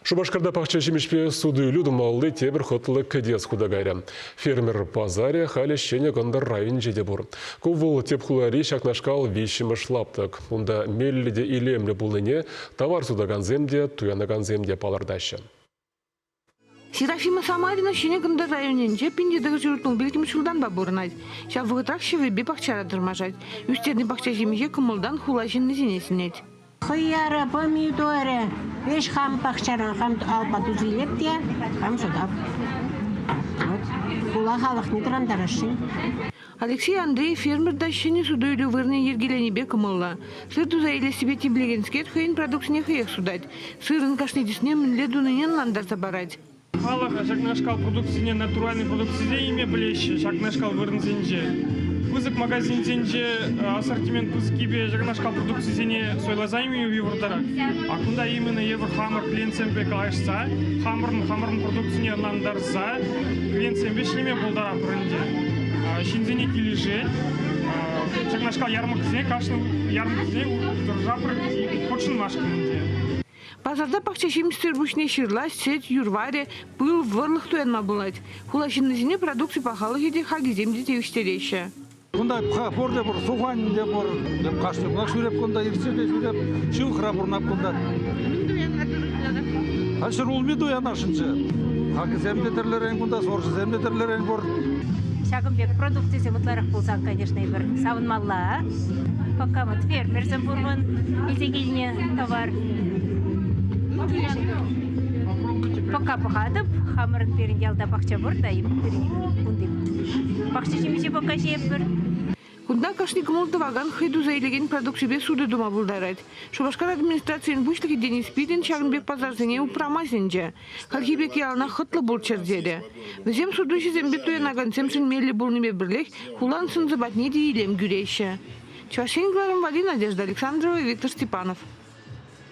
Шубашкарда пахча жемешпе суды үлі малды тебір хотылы кәдес кудагайры. Фермер пазаре халі шене гондар райын жеде бұр. Ковыл тепхулари шакнашкал вещімі шлаптық. Онда мелліде илемлі бұлныне товар судаган земде, туянаган земде палардашы. Серафима Самарина шене гондар районенже пиндедегі жүртің белгім шылдан ба бұрынайды. Ша вғытрақ шевебе пахчара дырмажайды. Үстерді пахча жемеге кымылдан хулашын незенесінет. Хыяры, помидоры, весь хам пахчаран, хам алпату зилепте, хам судап. Хула халық не трандарашын. Алексей Андрей фермерда шене судойлы вырны ергеленебе кымылла. Сыр туза еле себе тиблегенскет хыйын продукцияне хыяк судать. Сырын кашны десне мінле дунынен ландарса барать. Халық шакнашкал продукцияне натуральный продукцияне име білеші, шакнашкал вырнзенже. Пызык магазин зенже ассортимент пызыкибе шакнашкал продукцияне сойлазайми вивурдарак. Акунда именно евр хамыр клиентсембе калашса, хамырын продукцияне ландарса, клиентсембе шлеме болдара прынде. Шинзене килеже, шакнашкал ярмакзене, кашны ярмакзене держапры хочын машкынде. Пазарда пахча шемістер бушне шырла, сет, юрваре, пыл, варлық туянма болать. Хулашынызіне продукция пахалық еде хагиземде теуіштереші. Кунда борде бор, суханде бор, деп каштымна шүреп кунда, ирседе шүреп, шылхра бурнап кунда. Ашыр улми дуянашынчы. Хагиземде терлерен кунда, соржыземде терлерен бор. Шагымбек продукциясы мұтларық болсақ, конечно, бір савынмалла. Пока вот фермерсен бұрмын, изегеліне товар. Пока пахадып, хамырын перінде алда бақча бұр, дайым перінде. Бақча жемесе пока жеп бір. Кунда кашни кымылды ваган хыйду заилеген продукциябе суды дума бұлдарад. Шубашкар администрациян бұшлығы Денис Пиден Шагынбек пазарзыне упрамазенже. Халхибек ялына хытлы бұл чердеді. Візем судуші зембе туянаган семсін мелі бұлныме бірлек, хулан сынзы батне дейілем гюреші. Чувашен Гларом Вали, Надежда Александрова, Виктор Степанов.